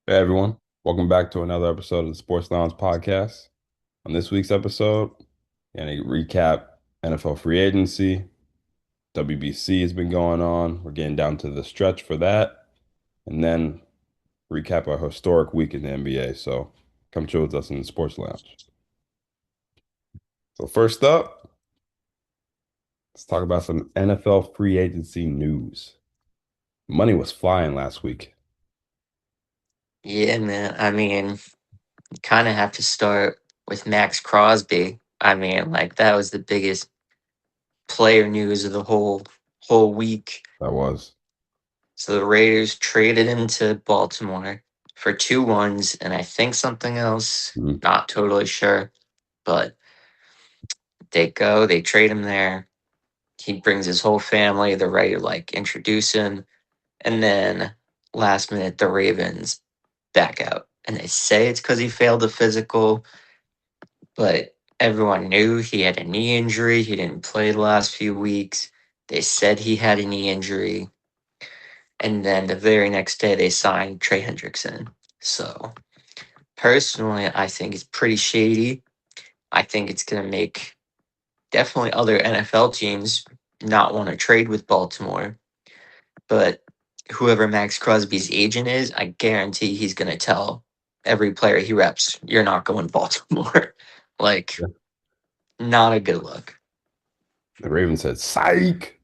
Hey everyone, welcome back to another episode of the Sports Lounge podcast. On this week's episode, going to recap NFL free agency. WBC has been going on. We're getting down to the stretch for that, and then recap a historic week in the NBA. So come chill with us in the Sports Lounge. So first up, let's talk about some NFL free agency news. Money was flying last week. Yeah, man. Kind of have to start with Max Crosby. That was the biggest player news of the whole week. That was. So the Raiders traded him to Baltimore for two ones and I think something else. Mhm. Not totally sure, but they trade him there. He brings his whole family. They're ready to introduce him, and then last minute the Ravens back out, and they say it's because he failed the physical. But everyone knew he had a knee injury. He didn't play the last few weeks. They said he had a knee injury. And then the very next day, they signed Trey Hendrickson. So, personally, I think it's pretty shady. I think it's going to make definitely other NFL teams not want to trade with Baltimore. But whoever Max Crosby's agent is, I guarantee he's going to tell every player he reps, you're not going to Baltimore. like, Yeah. not a good look. The Ravens said, "Psych."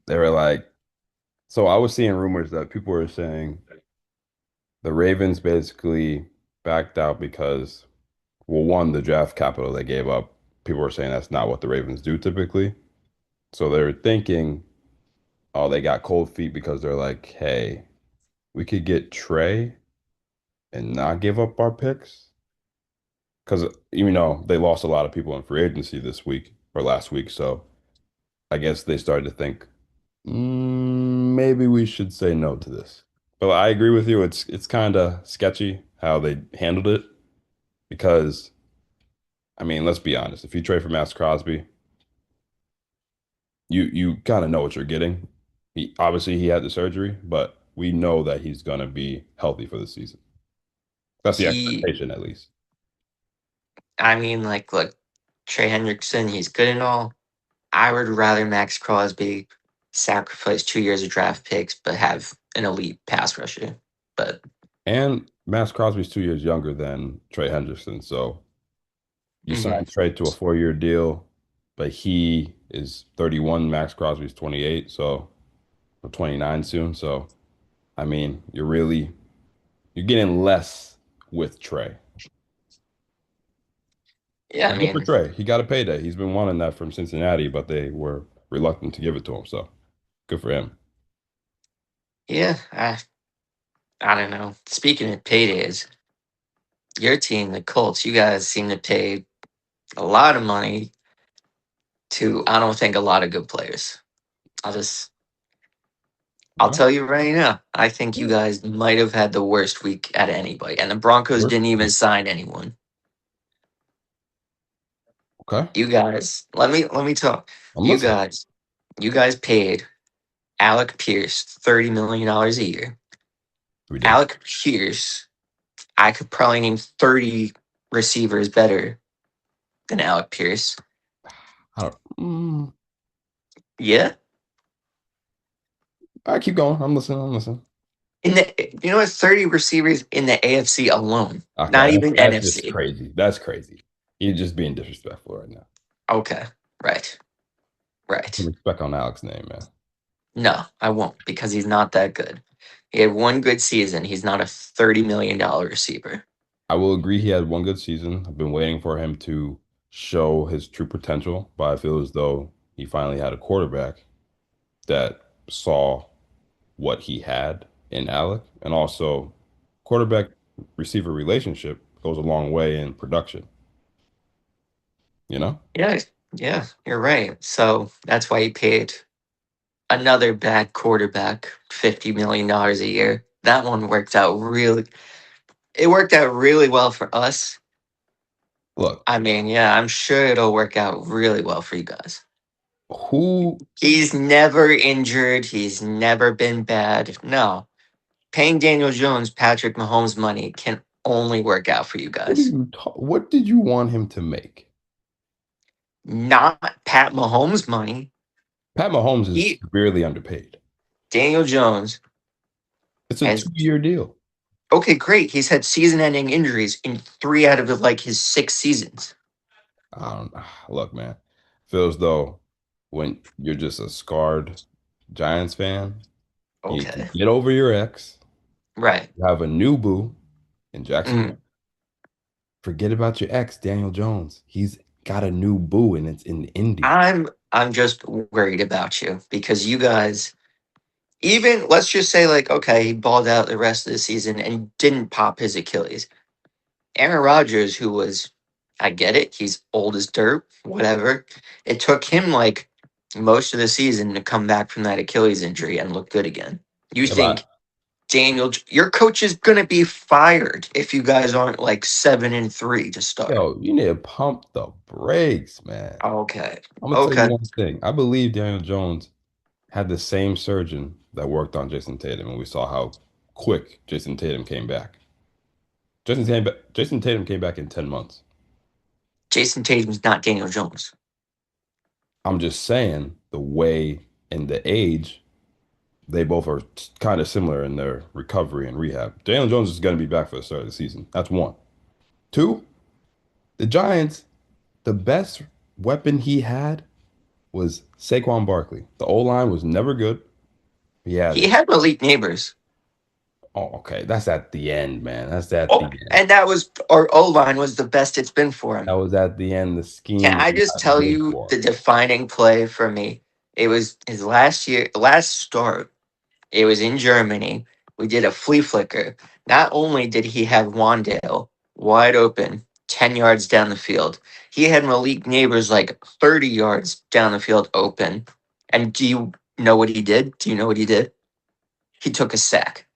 They were like, so I was seeing rumors that people were saying the Ravens basically backed out because, well, one, the draft capital they gave up, people were saying that's not what the Ravens do typically. So they're thinking, oh, they got cold feet because they're like, hey, we could get Trey and not give up our picks. Because even though they lost a lot of people in free agency this week or last week, so I guess they started to think, maybe we should say no to this. But I agree with you. It's kind of sketchy how they handled it because I mean, let's be honest. If you trade for Max Crosby, you kind of know what you're getting. He obviously he had the surgery, but we know that he's gonna be healthy for the season. That's the He expectation, at least. look, Trey Hendrickson, he's good and all. I would rather Max Crosby sacrifice 2 years of draft picks, but have an elite pass rusher. But And Max Crosby's 2 years younger than Trey Henderson, so you mhm. signed Trey to a 4-year deal, but he is 31. Max Crosby's 28, so or 29 soon. So I mean, you're getting less with Trey. Yeah, But good for Trey. He got a payday. He's been wanting that from Cincinnati, but they were reluctant to give it to him. So good for him. yeah, I don't know. Speaking of paydays, your team, the Colts, you guys seem to pay a lot of money to, I don't think, a lot of good players. I'll just, I'll Okay. tell you right now, I think you guys might have had the worst week out of anybody. And the Broncos Worst didn't even week. sign anyone. Okay. You guys, let me talk. I'm You listening. guys, you guys paid Alec Pierce $30 million a year. We did. Alec Pierce, I could probably name 30 receivers better than Alec Pierce. I don't. Yeah. All right, keep going. I'm listening. I'm listening. In the you know what, 30 receivers in the AFC alone. Okay, Not even that's just NFC. crazy. That's crazy. You're just being disrespectful right now. Okay. Right. Put Right. respect on Alex's name, man. No, I won't because he's not that good. He had one good season. He's not a $30 million receiver. I will agree he had one good season. I've been waiting for him to show his true potential, but I feel as though he finally had a quarterback that saw what he had in Alec, and also quarterback receiver relationship goes a long way in production, you know? Yeah, yeah, you're right. So that's why he paid another bad quarterback $50 million a year. That one worked out really. It worked out really well for us. Look, Yeah, I'm sure it'll work out really well for you guys. who He's never injured. He's never been bad. No, Paying Daniel Jones Patrick Mahomes money can only work out for you What do guys. you what did you want him to make? Not Pat Mahomes money. Pat Mahomes is He severely underpaid. Daniel Jones It's a has 2-year deal. okay, great. He's had season-ending injuries in 3 out of like his 6 seasons. I don't look, man. Feels though when you're just a scarred Giants fan, you need to Okay. get over your ex. Right. You have a new boo in Jackson. Mhm. Forget about your ex, Daniel Jones. He's got a new boo and it's in Indy. I'm just worried about you because you guys even let's just say like okay, he balled out the rest of the season and didn't pop his Achilles. Aaron Rodgers, who was, I get it, he's old as dirt, whatever. It took him like most of the season to come back from that Achilles injury and look good again. You Yeah, but think your coach is gonna be fired if you guys aren't like 7-3 to start. yo, you need to pump the brakes, man. Okay, I'm gonna tell you okay. one thing. I believe Daniel Jones had the same surgeon that worked on Jason Tatum, and we saw how quick Jason Tatum came back. Jason Tatum came back in 10 months. Jason Tatum's not Daniel Jones. I'm just saying the way and the age, they both are kind of similar in their recovery and rehab. Daniel Jones is going to be back for the start of the season. That's one. Two, the Giants, the best weapon he had was Saquon Barkley. The O line was never good. He He had, had elite neighbors. oh, okay, that's at the end, man. That's at the Oh, end. and that was our O line was the best it's been for That him. was at the end. The Can scheme was I just not tell good you for the him. defining play for me? It was his last start. It was in Germany. We did a flea flicker. Not only did he have Wandale wide open, 10 yards down the field, he had Malik Neighbors like 30 yards down the field open. And do you know what he did? Do you know what he did? He took a sack.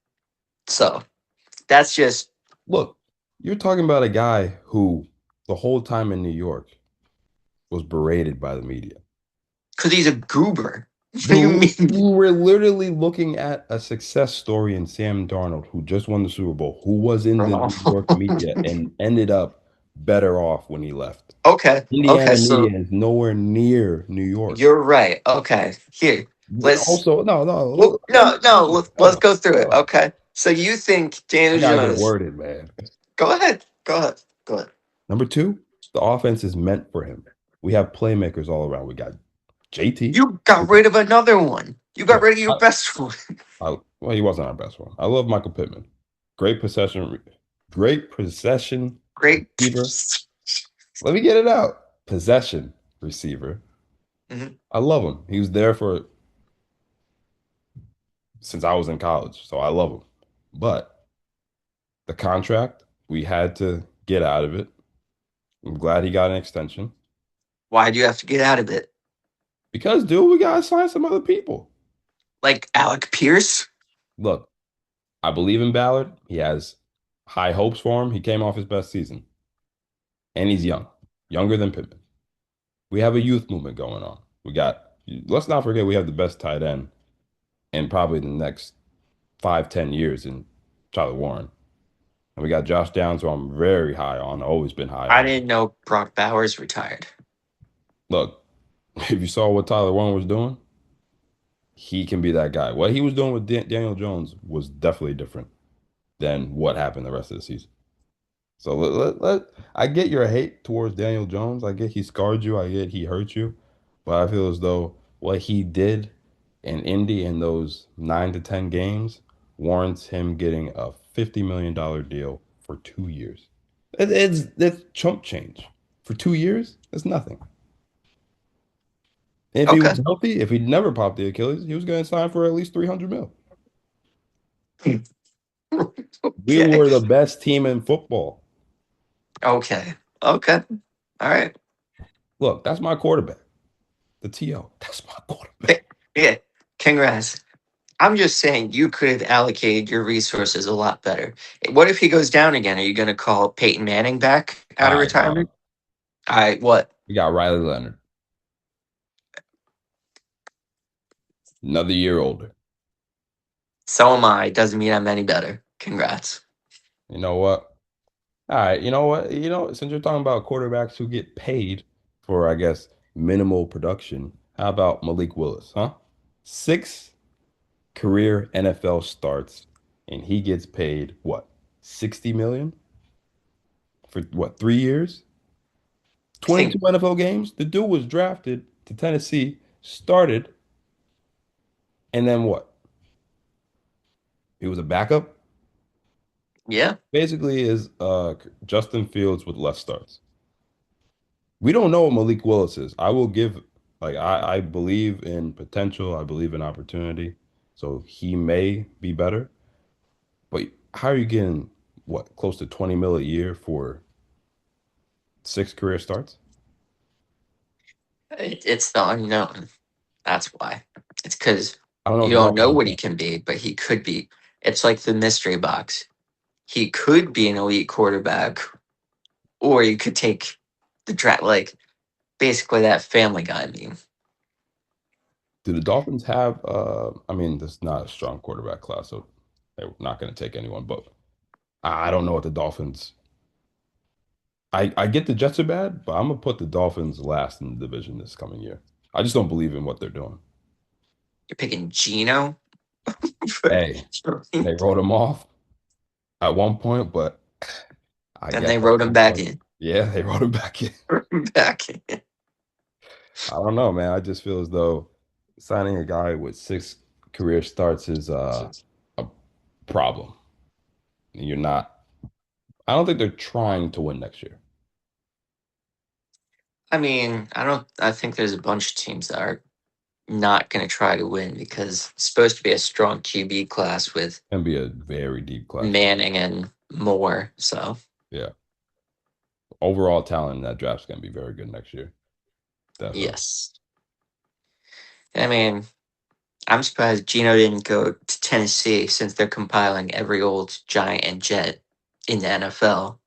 So that's just Look, you're talking about a guy who the whole time in New York was berated by the media. because he's a goober. What do you The, mean? we were literally looking at a success story in Sam Darnold, who just won the Super Bowl, who was in the New York media and ended up better off when he left. Okay. Okay. Indiana So media is nowhere near New York. you're right. Okay. Here, let's. Also, no, no, Well, let me, no, no. Let's hold go through it. on. Okay. So you think I Daniel gotta get it Jones? worded, man. Go ahead. Go ahead. Go ahead. Number two, the offense is meant for him. We have playmakers all around. We got JT. You got rid of another one. You got Look, rid of your best one. well, he wasn't our best one. I love Michael Pittman. Great possession, great possession Great. receiver. Let me get it out. Possession receiver. Mhm. I love him. He was there for since I was in college, so I love him. But the contract, we had to get out of it. I'm glad he got an extension Why do you have to get out of it? because, dude, we gotta sign some other people. Like Alec Pierce? Look, I believe in Ballard. He has high hopes for him. He came off his best season, and he's young, younger than Pittman. We have a youth movement going on. We got. Let's not forget we have the best tight end in probably the next 5, 10 years in Tyler Warren. And we got Josh Downs, who I'm very high on, always been high I on. didn't know Brock Bowers retired. Look, if you saw what Tyler Warren was doing, he can be that guy. What he was doing with Daniel Jones was definitely different than what happened the rest of the season. So I get your hate towards Daniel Jones. I get he scarred you. I get he hurt you. But I feel as though what he did in Indy in those 9 to 10 games warrants him getting a $50 million deal for 2 years. That's chump change. For 2 years, that's nothing. And if he Okay. was healthy, if he'd never popped the Achilles, he was going to sign for at least 300 mil. We Okay. were the best team in football. Okay. Okay. All right. Look, that's my quarterback. The TO. That's my quarterback. Th- Yeah. Congrats. I'm just saying you could have allocated your resources a lot better. What if he goes down again? Are you going to call Peyton Manning back All out of right, retirement? dog. All right. What? We got Riley Leonard. Another year older. So am I. Doesn't mean I'm any better. Congrats. You know what? All right, you know what? Since you're talking about quarterbacks who get paid for, I guess, minimal production, how about Malik Willis, huh? Six career NFL starts, and he gets paid what? 60 million for what, 3 years? I think, 22 NFL games? The dude was drafted to Tennessee, started, and then what? He was a backup? yeah, Basically is Justin Fields with less starts. We don't know what Malik Willis is. I will give like I believe in potential. I believe in opportunity. So he may be better. But how are you getting what close to 20 mil a year for six career starts? it's the unknown. That's why. It's because I don't know you if the don't know Dolphins what he have. can be, but he could be. It's like the mystery box. He could be an elite quarterback, or you could take the draft, like basically that Family Guy meme. Do the Dolphins have I mean, this is not a strong quarterback class, so they're not going to take anyone, but I don't know what the Dolphins I get the Jets are bad, but I'm gonna put the Dolphins last in the division this coming year. I just don't believe in what they're doing. You're picking Gino. for- Hey, they wrote him off at one point, but I Then guess they at wrote him some back point, in. yeah, they wrote him back in. Back in. I don't know, man. I just feel as though signing a guy with six career starts is a problem. You're not. I don't think they're trying to win next year. I mean, I don't. I think there's a bunch of teams that are not going to try to win because it's supposed to be a strong QB class with It's gonna be a very deep class. Manning and more. So Yeah, overall talent in that draft's gonna be very good next year. Definitely. yes, I mean, I'm surprised Gino didn't go to Tennessee since they're compiling every old Giant and Jet in the NFL.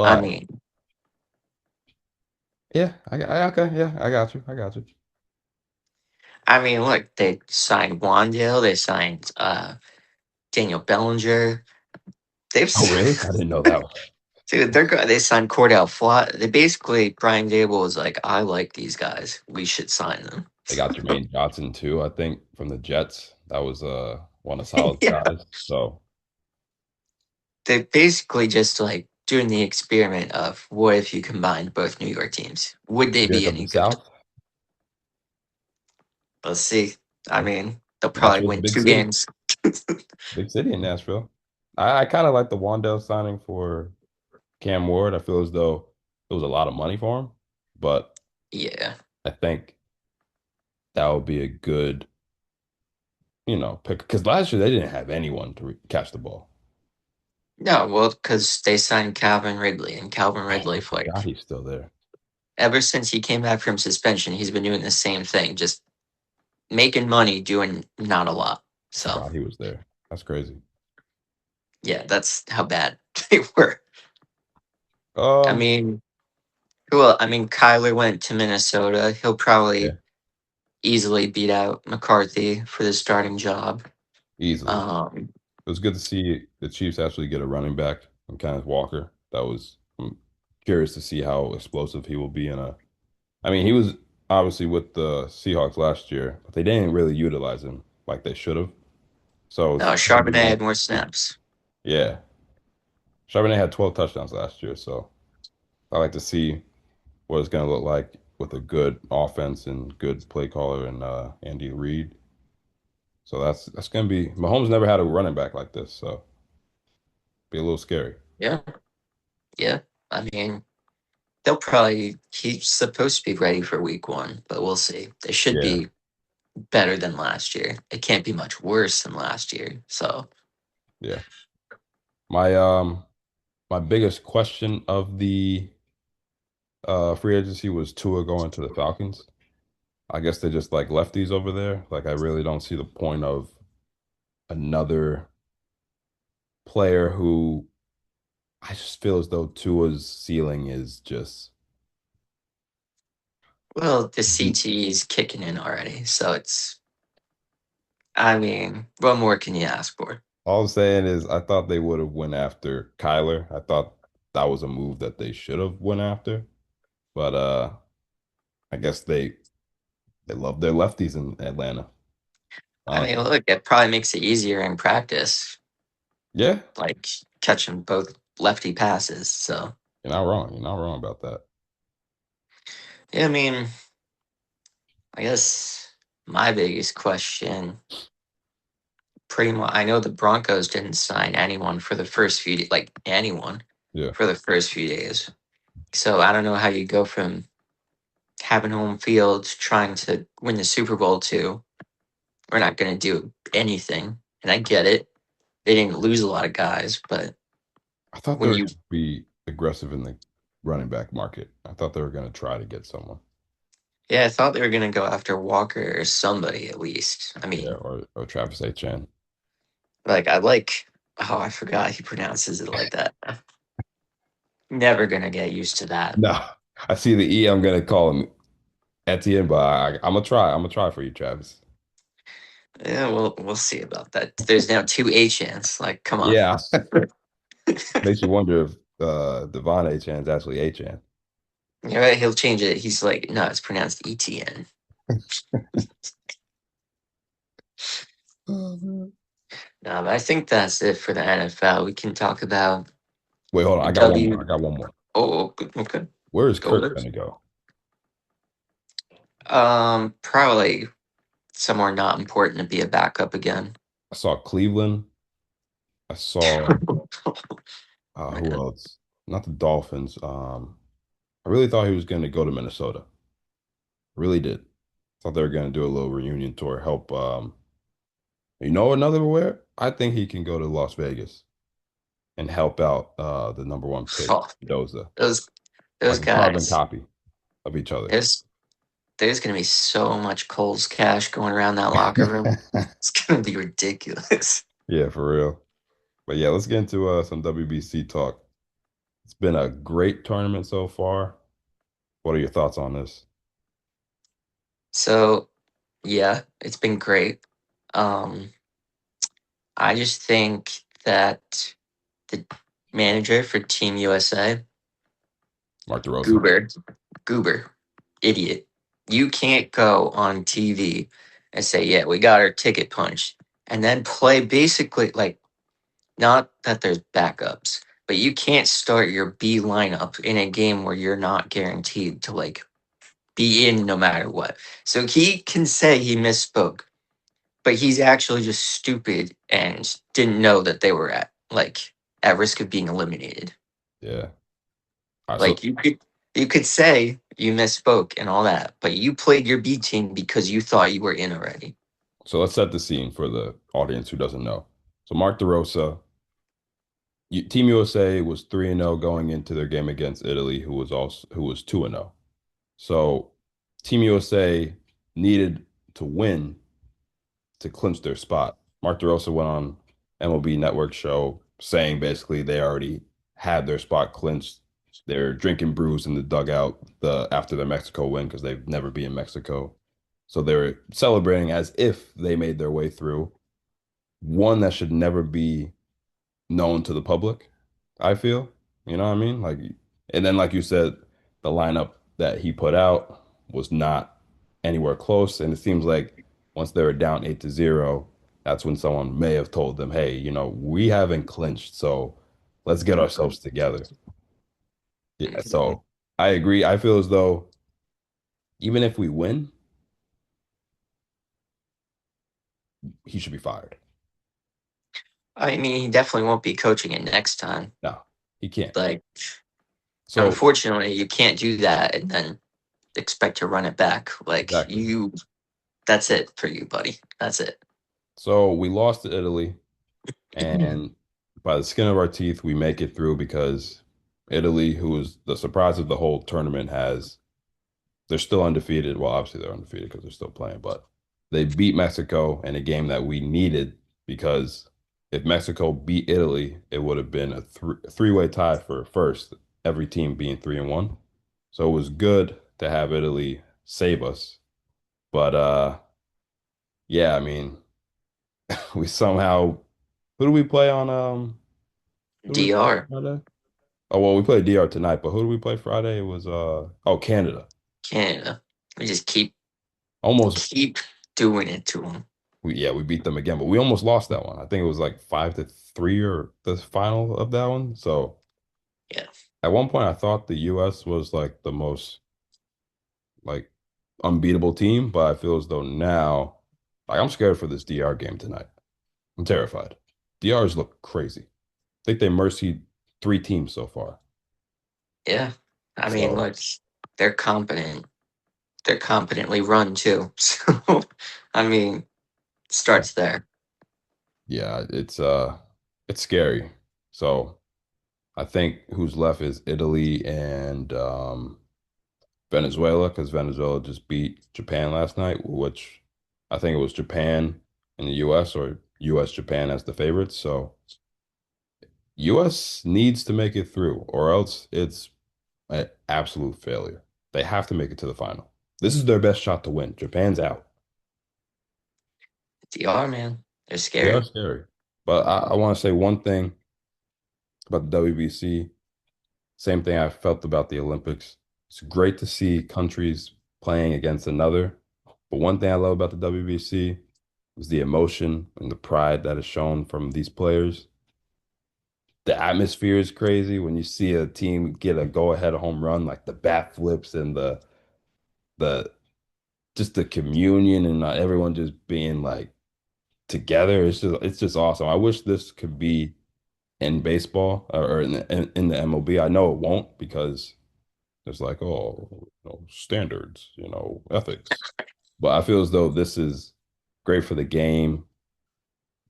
I But mean, yeah, okay, yeah, I got you. I got you. look, they signed Wandale, they signed Daniel Bellinger. They've Oh, really? I didn't know that one. dude, they signed Cordell Flott. They basically Brian Dable was like, I like these guys. We should sign them. They got Jermaine Johnson too, I think, from the Jets. That was one of Saleh's Yeah. guys. So They basically just like doing the experiment of what if you combined both New York teams? Would they Spears be of the any good? South, Let's see. yeah. They'll probably Nashville's a win big two city. games. Big city in Nashville. I kind of like the Wandale signing for Cam Ward. I feel as though it was a lot of money for him, but Yeah. I think that would be a good, pick because last year they didn't have anyone to catch the ball. No, well, because they signed Calvin Ridley, and Calvin Oh, I Ridley, for forgot like he's still there. ever since he came back from suspension, he's been doing the same thing, just making money, doing not a lot. I So forgot he was there. That's crazy. yeah, that's how bad they were. I Um, mean, well, Kyler went to Minnesota. He'll yeah, probably easily beat out McCarthy for the starting job. easily. Um, It was good to see the Chiefs actually get a running back in Kenneth Walker. I'm curious to see how explosive he will be in a. I mean, he was obviously with the Seahawks last year, but they didn't really utilize him like they should have. So no, it's gonna be Charbonnet nice had more to see. snaps. Yeah, Charbonnet had 12 touchdowns last year, so I like to see what it's gonna look like with a good offense and good play caller and Andy Reid. So that's gonna be. Mahomes never had a running back like this, so be a little scary. Yeah, yeah. I mean, they'll probably. He's supposed to be ready for week one, but we'll see. They should Yeah, be better than last year. It can't be much worse than last year. So yeah. My my biggest question of the free agency was Tua going to the Falcons. I guess they just like lefties over there. Like I really don't see the point of another player who I just feel as though Tua's ceiling is just well, the deep. CTE is kicking in already. So it's. I mean, what more can you ask for? All I'm saying is I thought they would have went after Kyler. I thought that was a move that they should have went after. But I guess they love their lefties in Atlanta, I mean, honestly. look, it probably makes it easier in practice, Yeah, like catching both lefty passes. So, you're not wrong. You're not wrong about that. yeah, I mean, I guess my biggest question, pretty much, I know the Broncos didn't sign anyone for the first few, like anyone Yeah. for the first few days. So I don't know how you go from having home field, trying to win the Super Bowl to we're not going to do anything. And I get it. They didn't lose a lot of guys, but I thought they when were you, going to be aggressive in the running back market. I thought they were going to try to get someone. yeah, I thought they were going to go after Walker or somebody at least. I Yeah, mean, or Travis Etienne. like, I like, oh, I forgot he pronounces it like that. Never going to get used to that. No, I see the E. I'm going to call him Etienne, but I'm gonna try. I'm gonna try for you, Travis. Yeah, we'll see about that. There's now two H-ants. Like, come on. Yeah, makes you wonder if Devon Achan's actually Achan. You're right, he'll change it. He's like, no, it's pronounced ETN. Oh, man. No, but I think that's it for the NFL. We can talk about Wait, hold on. I got one more. I W. got one more. Oh, good, okay. Where is Go Kirk Lips. gonna go? Probably somewhere not important to be a backup again. I saw Cleveland. I saw who Man, else? Not the Dolphins. I really thought he was gonna go to Minnesota. Really did. Thought they were gonna do a little reunion tour, help another where? I think he can go to Las Vegas and help out the number one pick, oh, Doza. those those Like a carbon guys. copy of each other. There's gonna be so much Cole's cash going around that locker room. It's gonna be ridiculous. Yeah, for real. But yeah, let's get into some WBC talk. It's been a great tournament so far. What are your thoughts on this? So yeah, it's been great. Um, I just think that the manager for Team USA, Mark DeRosa. Goober, Goober, idiot. You can't go on TV and say, "Yeah, we got our ticket punched," and then play basically like not that there's backups, but you can't start your B lineup in a game where you're not guaranteed to like be in no matter what. So he can say he misspoke, but he's actually just stupid and didn't know that they were at risk of being eliminated. Yeah. All right, Like you could say you misspoke and all that, but you played your B team because you thought you were in already. so let's set the scene for the audience who doesn't know. So Mark DeRosa, Team USA was 3-0 going into their game against Italy, who was 2-0. So Team USA needed to win to clinch their spot. Mark DeRosa went on MLB Network show saying basically they already had their spot clinched. They're drinking brews in the dugout after their Mexico win because they've never been in Mexico. So they're celebrating as if they made their way through. One that should never be known to the public, I feel. You know what I mean? Like, and then like you said, the lineup that he put out was not anywhere close. And it seems like once they were down 8-0, that's when someone may have told them, hey, we haven't clinched, so let's get ourselves together. Yeah, Mhm. so I agree. I feel as though even if we win, he should be fired. I mean, he definitely won't be coaching it next time. No, he can't. Like, So unfortunately, you can't do that and then expect to run it back. Like, exactly. that's it for you, buddy. That's it. So we lost to Italy. And by the skin of our teeth, we make it through because Italy, who is the surprise of the whole tournament, they're still undefeated. Well, obviously they're undefeated because they're still playing, but they beat Mexico in a game that we needed because if Mexico beat Italy, it would have been a three-way tie for first, every team being 3-1. So it was good to have Italy save us. But yeah, I mean, We somehow who do we play on who do we play DR, Friday? Oh well, we played DR tonight, but who do we play Friday? It was oh Canada. Canada. We just keep Almost keep doing it to them. we beat them again, but we almost lost that one. I think it was like 5-3 or the final of that one. So Yeah, at one point I thought the US was like the most like unbeatable team, but I feel as though now like I'm scared for this DR game tonight. I'm terrified. DRs look crazy. I think they mercied 3 teams so far. yeah. I mean, So look, they're competent. They're competently run too. So, I mean, yeah, starts there. yeah, it's scary. So I think who's left is Italy and Venezuela because Venezuela just beat Japan last night, which I think it was Japan and the US or US Japan as the favorites. So US needs to make it through or else it's an absolute failure. They have to make it to the final. This is their best shot to win. Japan's out. DR, man, they're They are scary. scary. But I want to say one thing about the WBC. Same thing I felt about the Olympics. It's great to see countries playing against another. But one thing I love about the WBC is the emotion and the pride that is shown from these players. The atmosphere is crazy when you see a team get a go-ahead home run, like the bat flips and the just the communion and everyone just being like together. It's just awesome. I wish this could be in baseball or in the MLB. I know it won't because it's like, oh, standards, ethics. But I feel as though this is great for the game,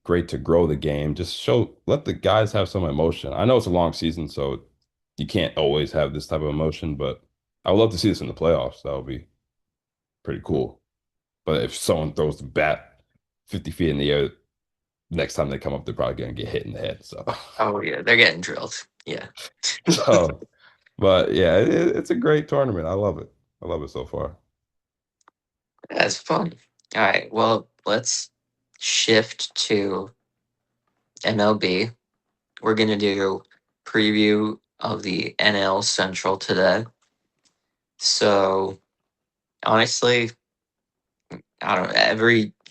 great to grow the game. Just let the guys have some emotion. I know it's a long season, so you can't always have this type of emotion, but I would love to see this in the playoffs. That would be pretty cool. But if someone throws the bat 50 feet in the air, next time they come up, they're probably going to get hit in the head. So, Oh yeah, they're getting drilled. Yeah. so, but yeah, it's a great tournament. I love it. I love it so far. That's fun. All right, well, let's shift to MLB. We're gonna do preview of the NL Central today. So honestly, I don't know.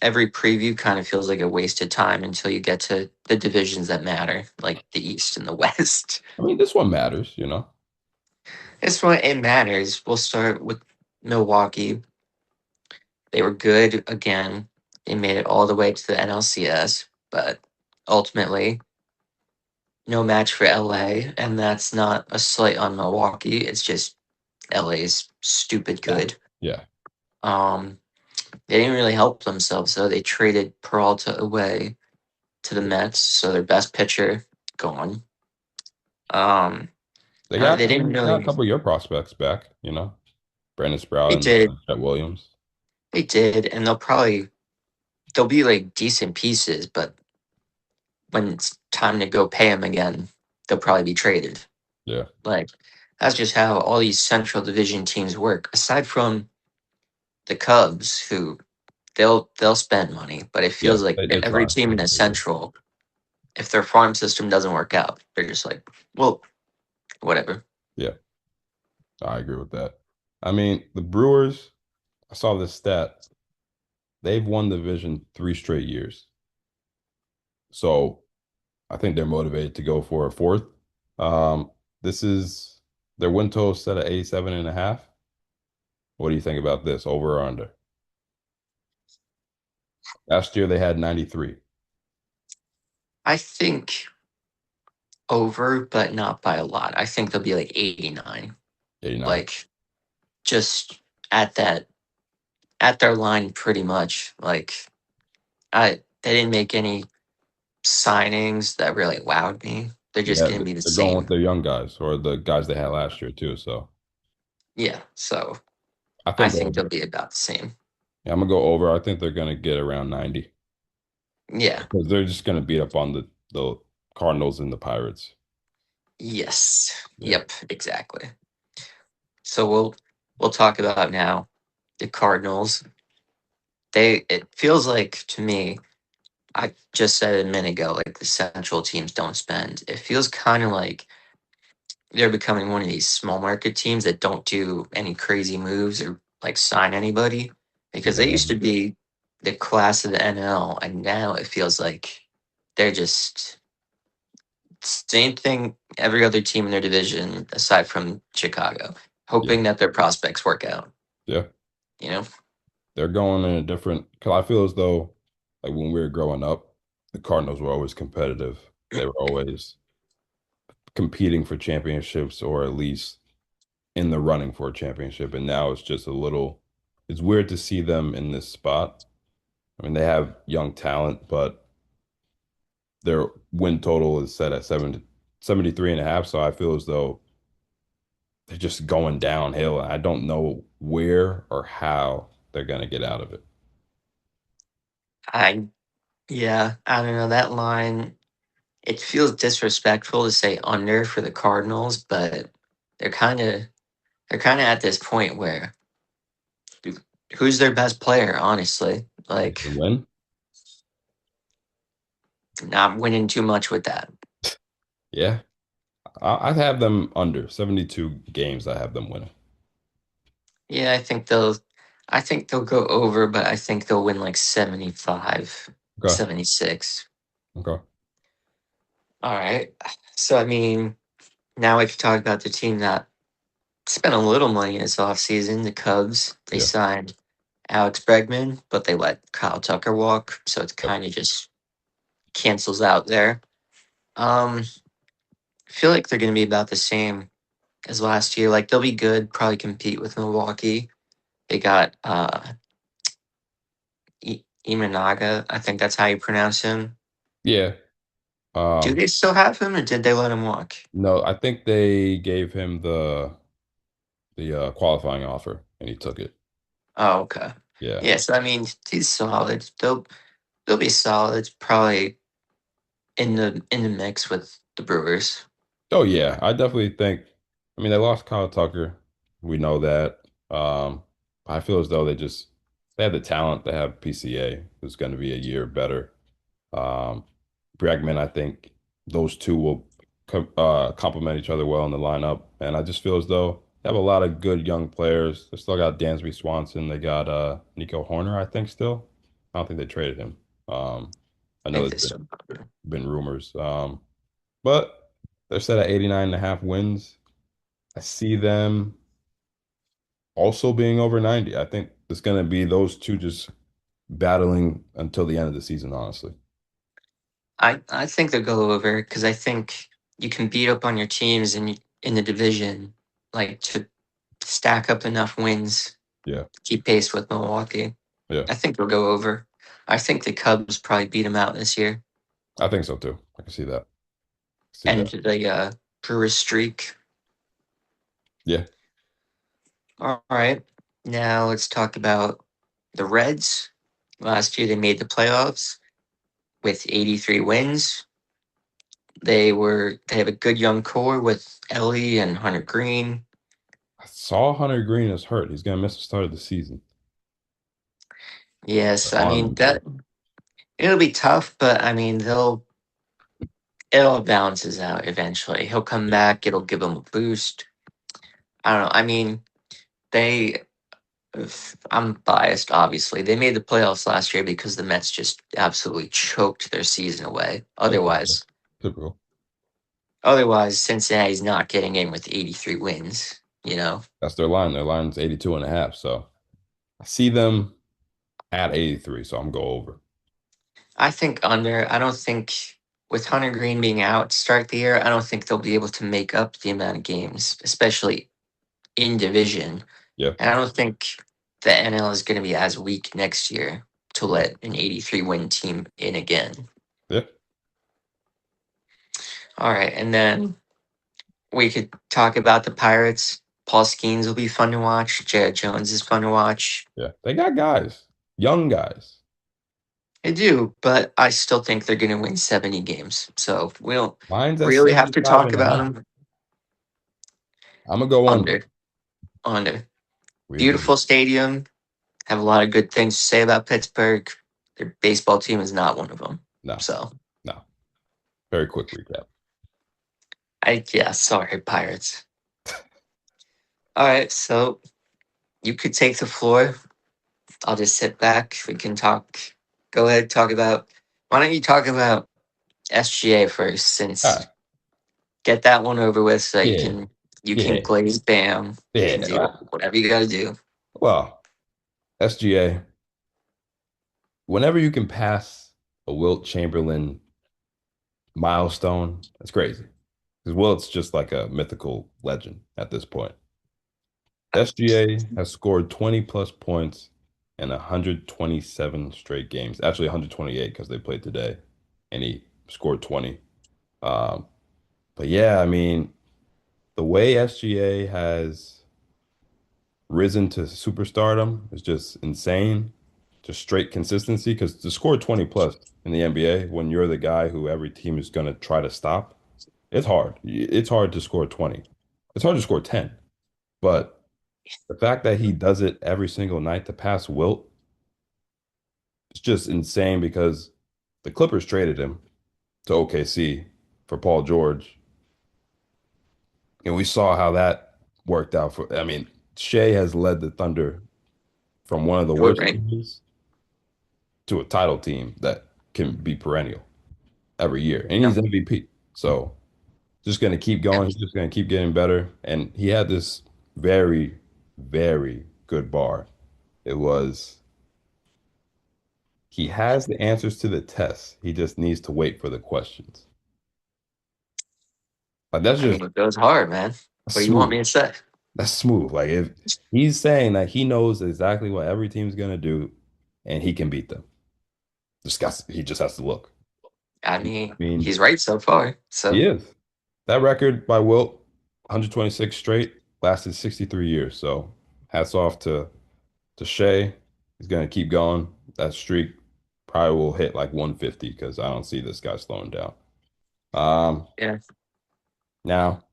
Every preview kind of feels like a wasted time until you get to the divisions that matter, like the East and the West. I mean, this one matters. This one it matters. We'll start with Milwaukee. They were good again. They made it all the way to the NLCS, but ultimately no match for LA, and that's not a slight on Milwaukee. It's just LA's stupid Yeah. good. Yeah. Um, they didn't really help themselves though. They traded Peralta away to the Mets, so their best pitcher gone. Um, They got, they I didn't mean, got a really. couple of your prospects back. Brandon Sprout They and did, Chet Williams. they did, and they'll be like decent pieces, but when it's time to go pay them again, they'll probably be traded. Yeah. Like that's just how all these Central Division teams work. Aside from the Cubs, who they'll spend money, but it Yeah. feels like They every try. team in the They do. Central, if their farm system doesn't work out, they're just like, well, whatever. Yeah. I agree with that. I mean, the Brewers, I saw this stat. They've won the division 3 straight years. So I think they're motivated to go for a fourth. This is their win total set at 87.5. What do you think about this? Over or under? Last year they had 93, I think over, but not by a lot. I think they'll be like 89, 89. like just at that at their line pretty much. Like I they didn't make any signings that really wowed me. They're just Yeah, gonna be the they're going with same. their young guys or the guys they had last year too. So Yeah, so I I think think over. they'll be about the same. Yeah, I'm gonna go over. I think they're gonna get around 90 Yeah. because they're just gonna beat up on the Cardinals and the Pirates. Yes. Yeah. Yep, exactly. So we'll talk about now the Cardinals. They it feels like to me I just said a minute ago, like the central teams don't spend. It feels kind of like they're becoming one of these small market teams that don't do any crazy moves or like sign anybody because they Yeah, used to be the class of the NL, and now it feels like they're just same thing every other team in their division aside from Chicago, yeah, hoping that their prospects work out. yeah. You know, They're going in a different. Because I feel as though, like when we were growing up, the Cardinals were always competitive. They were always competing for championships, or at least in the running for a championship. And now it's just a little. It's weird to see them in this spot. I mean, they have young talent, but their win total is set at 73.5. So I feel as though they're just going downhill. I don't know where or how they're going to get out of it. I yeah, I don't know that line. It feels disrespectful to say under for the Cardinals, but they're kind of they're kind of at this point where who's their best player, honestly? They Like, can win. not winning too much with that. Yeah. I have them under 72 games. I have them winning. Yeah, I think they'll go over, but I think they'll win like 75, Okay. 76. Okay. All right. So, I mean, now we can talk about the team that spent a little money this offseason, the Cubs. They Yeah. signed Alex Bregman, but they let Kyle Tucker walk. So it's Yep. kind of just cancels out there. I feel like they're going to be about the same as last year. Like they'll be good, probably compete with Milwaukee. They got Imanaga. I think that's how you pronounce him. Yeah. Do Um, they still have him, or did they let him walk? no, I think they gave him the qualifying offer and he took it. Oh, okay. Yeah. Yeah, so I mean, he's solid. They'll be solid. Probably in the mix with the Brewers. Oh yeah, I definitely think. I mean, they lost Kyle Tucker. We know that. I feel as though they have the talent. They have PCA, who's going to be a year better. Um, Bregman, I think those two will complement each other well in the lineup. And I just feel as though they have a lot of good young players. They still got Dansby Swanson. They got Nico Horner, I think still. I don't think they traded him. I I know think there's this. been rumors. But they're set at 89.5 wins. I see them also being over 90. I think it's going to be those two just battling until the end of the season, honestly. I think they'll go over because I think you can beat up on your teams in the division, like to stack up enough wins, Yeah. keep pace with Milwaukee. Yeah. I think they'll go over. I think the Cubs probably beat them out this year. I think so too. I can see that. See And that. the Brewers streak. Yeah. All right. Now let's talk about the Reds. Last year they made the playoffs with 83 wins. They have a good young core with Ellie and Hunter Green. I saw Hunter Green is hurt. He's going to miss the start of the season. The Yes, I arm mean injury. that it'll be tough, but I mean it all balances out eventually. He'll come Yeah. back, it'll give him a boost. I don't know. I mean, they I'm biased, obviously. They made the playoffs last year because the Mets just absolutely choked their season away. Yeah. Typical. Otherwise, Typical. Cincinnati's not getting in with 83 wins, you know? That's their line. Their line's 82.5. So I see them at 83. So I'm go over. I think under. I don't think with Hunter Green being out to start the year, I don't think they'll be able to make up the amount of games, especially in division. Yeah. And I don't think the NL is going to be as weak next year to Yeah. let an 83 win team in again. Yeah. All right, and then we could talk about the Pirates. Paul Skeens will be fun to watch. Jared Jones is fun to watch. Yeah. They got guys, young guys. I do, but I still think they're going to win 70 games. So we don't Mine's at really have to 75 talk and a about half. them. I'm gonna go under. Under, under. We agree. Beautiful stadium. Have a lot of good things to say about Pittsburgh. Their baseball team is not one of them. No, So no. Very quick recap. yeah, sorry, Pirates. All right, so you could take the floor. I'll just sit back. We can talk. Go ahead, talk about. Why don't you talk about SGA first, All since right. get that one over with, so Yeah, you can yeah, glaze Bam. You can yeah. do whatever you got to do. Well, SGA, whenever you can pass a Wilt Chamberlain milestone, that's crazy. Because Wilt's just like a mythical legend at this point. SGA has scored 20 plus points in 127 straight games. Actually, 128 because they played today, and he scored 20. Um, but yeah, I mean, the way SGA has risen to superstardom is just insane. Just straight consistency. Because to score 20 plus in the NBA when you're the guy who every team is going to try to stop, it's hard. It's hard to score 20. It's hard to score 10. But the fact that he does it every single night to pass Wilt, it's just insane because the Clippers traded him to OKC for Paul George. And we saw how that worked out for, I mean, Shea has led the Thunder from one of the Do it worst right. teams to a title team that can be perennial every year. And Yeah. he's MVP. So just going to keep Yeah. going. He's just going to keep getting better. And he had this very, very good bar. It was, he has the answers to the tests. He just needs to wait for the questions. Like that's I just mean, it goes hard, man. What do you want smooth. me to say? That's smooth. Like if he's saying that he knows exactly what every team's gonna do and he can beat them. He just has to look. I I mean, mean, he's right so far. he So is. That record by Wilt, 126 straight, lasted 63 years. So hats off to Shea. He's gonna keep going. That streak probably will hit like 150 because I don't see this guy slowing down. Um, yeah, now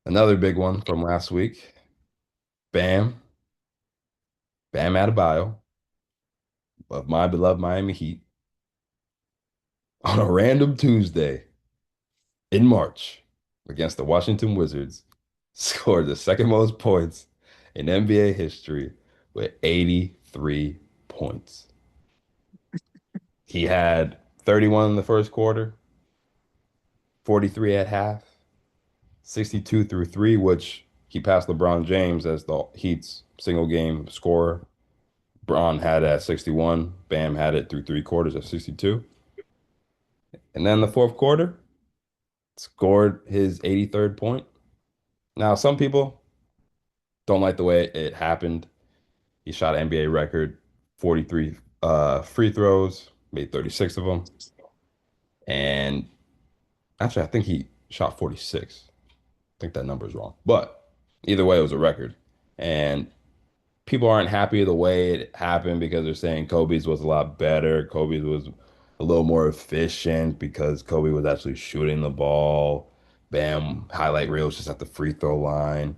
another big one from last week. Bam, Bam Adebayo of my beloved Miami Heat on a random Tuesday in March against the Washington Wizards scored the second most points in NBA history with 83 points. He had 31 in the first quarter, 43 at half, 62 through three, which he passed LeBron James as the Heat's single game scorer. Braun had it at 61. Bam had it through three quarters at 62. And then the fourth quarter, scored his 83rd point. Now, some people don't like the way it happened. He shot an NBA record 43 free throws, made 36 of them. And actually, I think he shot 46. I think that number is wrong. But either way, it was a record. And people aren't happy the way it happened because they're saying Kobe's was a lot better. Kobe's was a little more efficient because Kobe was actually shooting the ball. Bam, highlight reels just at the free throw line.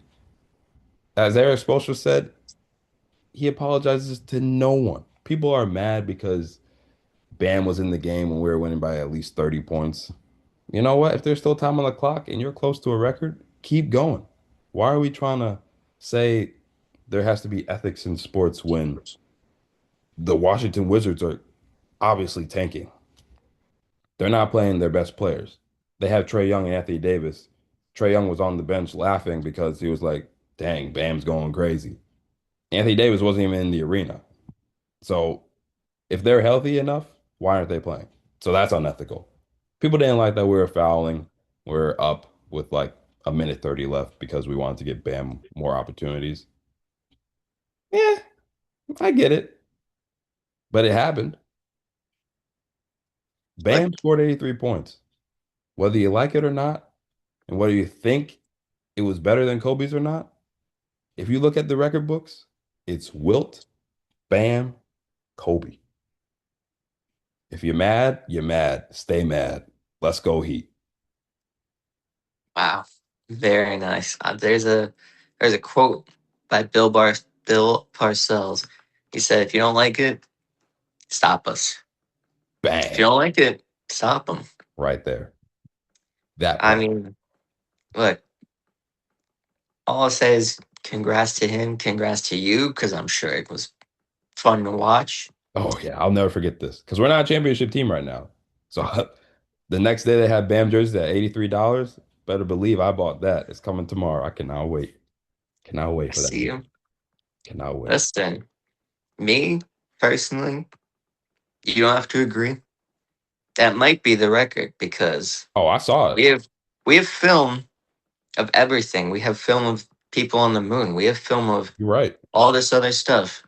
As Eric Spoelstra said, he apologizes to no one. People are mad because Bam was in the game when we were winning by at least 30 points. You know what? If there's still time on the clock and you're close to a record, keep going. Why are we trying to say there has to be ethics in sports when the Washington Wizards are obviously tanking? They're not playing their best players. They have Trey Young and Anthony Davis. Trey Young was on the bench laughing because he was like, dang, Bam's going crazy. Anthony Davis wasn't even in the arena. So if they're healthy enough, why aren't they playing? So that's unethical. People didn't like that we were fouling. We're up with like a minute 30 left because we wanted to give Bam more opportunities. Yeah, I get it. But it happened. like Bam scored 83 points. Whether you like it or not, and whether you think it was better than Kobe's or not, if you look at the record books, it's Wilt, Bam, Kobe. If you're mad, you're mad. Stay mad. Let's go Heat. wow, very nice. There's a quote by Bill Parcells. He said, "If you don't like it, Stop us. If you Bang. don't like it, stop them. Right there. That I part. mean, look, all I'll say is congrats to him, congrats to you, because I'm sure it was fun to watch. Oh yeah, I'll never forget this because we're not a championship team right now. So the next day they had Bam jerseys at $83. Better believe I bought that. It's coming tomorrow. I cannot wait. Cannot I wait for that see day. you. Cannot wait. Listen, me personally, you don't have to agree. That might be the record because Oh, I saw it. we have we have film of everything. We have film of people on the moon. We have film of You're right. all this other stuff.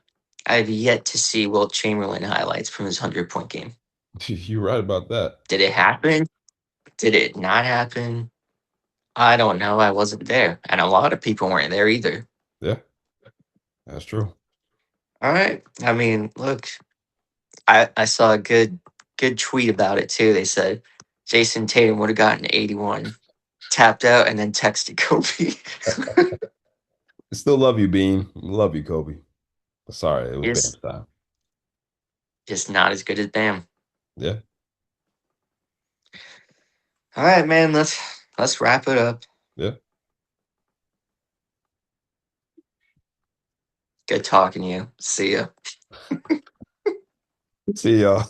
I have yet to see Wilt Chamberlain highlights from his 100-point game. You're right about that. Did it happen? Did it not happen? I don't know. I wasn't there. And a lot of people weren't there either. Yeah, that's true. All right. I mean, look, I saw a good tweet about it too. They said Jason Tatum would have gotten 81, tapped out, and then texted Kobe. Still love you, Bean. Love you, Kobe. Sorry, it was Is Bam's time. just not as good as Bam. Yeah, All right, man. Let's wrap it up. yeah. Good talking to you. See ya. See y'all.